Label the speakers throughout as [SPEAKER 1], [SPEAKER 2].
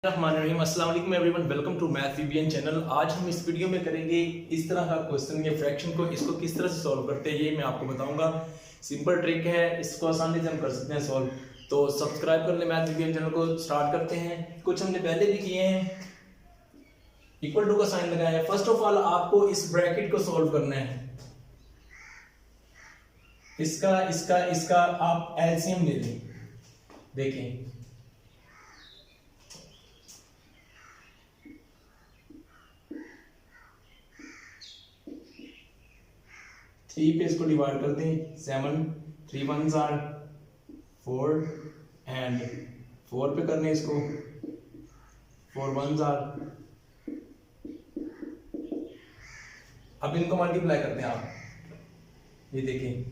[SPEAKER 1] अस्सलाम वालेकुम everyone, welcome to math VBN channel. आज हम इस वीडियो में करेंगे इस तरह का क्वेश्चन या फ्रैक्शन को इसको किस तरह से सॉल्व करते हैं, ये मैं आपको बताऊंगा। सिंपल ट्रिक है, इसको आसानी से हम कर सकते हैं सॉल्व। तो सब्सक्राइब कर ले मैथ वीबीएन चैनल को। स्टार्ट करते हैं। कुछ हमने पहले भी किए हैं। इक्वल टू का साइन लगाया है। फर्स्ट ऑफ ऑल आपको इस ब्रैकेट को सॉल्व करना है। इसका इसका इसका आप एलसीएम ले लें। देखें 3 पे इसको डिवाइड कर दें। 7 3 1s आर 4 एंड 4 पे करने इसको 4 1s आर। अब इनको मल्टीप्लाई करते हैं आप। ये देखें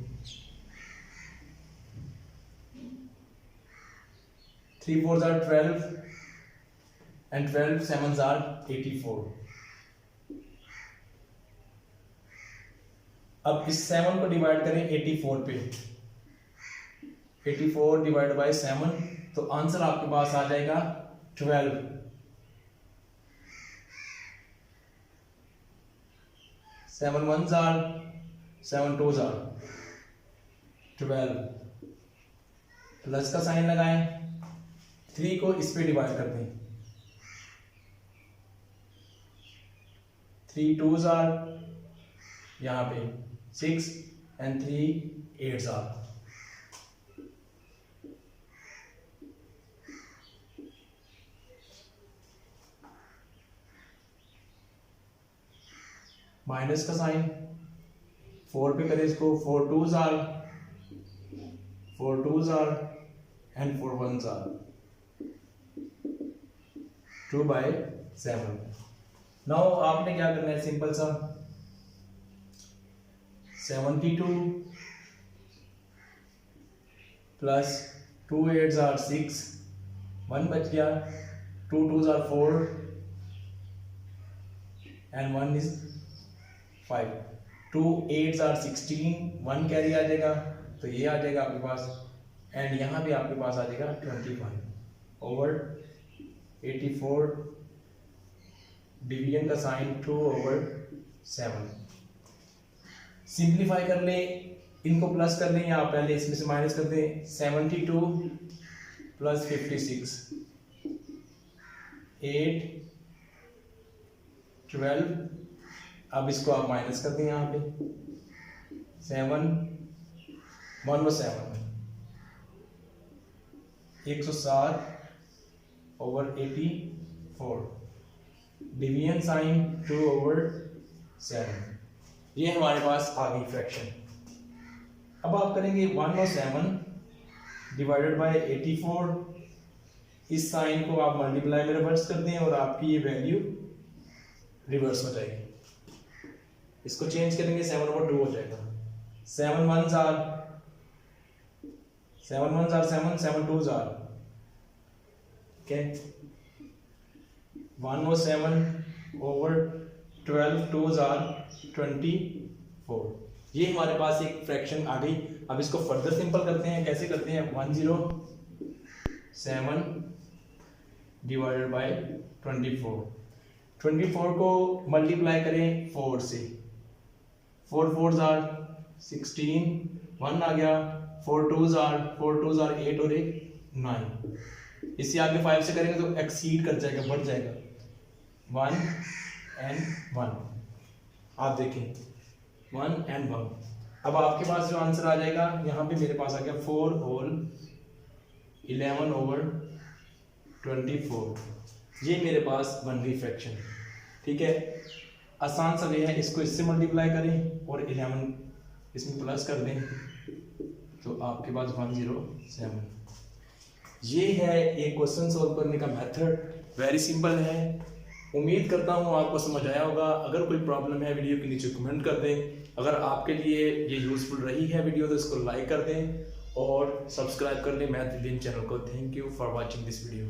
[SPEAKER 1] 3 4s are 12 and 12 7s are 84। अब इस 7 को डिवाइड करें 84 पे। 84 डिवाइड बाय 7 तो आंसर आपके पास आ जाएगा 12। 7 1s are 7 2s are 12। Plus का साइन लगाएं। 3 को इस पे डिवाइड कर दें। 3 2s आर यहां पे 6 and 3 8s आर। माइनस का साइन 4 पे करें इसको। 4 2s are 4 2s are and 4 1s are 2/7। Now आपने क्या करना है, सिंपल सा 72 प्लस 2 8s आर 6 1 बच गया। 2 2s are 4 and 1 is 5। 2 8s are 16 1 carry आ जाएगा तो ये आ जाएगा आपके पास। एंड यहाँ भी आपके पास आ जाएगा 25 ओवर 84। डिवीजन का साइन 2/7। सिंप्लीफाई कर लें, इनको प्लस कर लें या पहले इसमें से माइनस कर दें। 72 प्लस 56 8 12। अब इसको आप माइनस कर दें यहाँ पे। 7 1 व 7 107 ओवर 84। Division sign 2/7। ये हमारे पास आ गई फ्रैक्शन। अब आप करेंगे 1 और 7 डिवाइडेड बाय 84। इस साइन को आप मल्टीप्लाई में रिवर्स कर दें और आपकी ये वैल्यू रिवर्स हो जाएगी। इसको चेंज करेंगे 7/2 हो जाएगा। 7 1s are 7 7 2s are okay 1 और 7 ओवर 12 2s आर 24। ये हमारे पास एक फ्रैक्शन आ गई। अब इसको फर्दर सिंपल करते हैं। कैसे करते हैं, 107 डिवाइडेड बाय 24। 24 को मल्टीप्लाई करें 4 से। 4 4s आर 16 1 आ गया। 4 2s आर 8 और 1 9। इससे आगे 5 से करेंगे तो एक्सीड कर जाएगा, बढ़ जाएगा। 1 and 1 आप देखें 1 and 1। अब आपके पास जो आंसर आ जाएगा, यहाँ पे मेरे पास आ गया 4 होल 11 ओवर 24। ये मेरे पास बन गई फ्रैक्शन। ठीक है, आसान सा वे है। इसको इससे मल्टीप्लाई करें और 11 इसमें प्लस कर दें तो आपके पास 107। ये है एक क्वेश्चन सॉल्व करने का मेथड। वेरी सिंपल है। उम्मीद करता हूँ आपको समझ आया होगा। अगर कोई प्रॉब्लम है वीडियो के नीचे कमेंट कर दें। अगर आपके लिए ये यूज़फुल रही है वीडियो तो इसको लाइक कर दें और सब्सक्राइब कर लें मैथ वीबीएन चैनल को। Thank you for watching this video.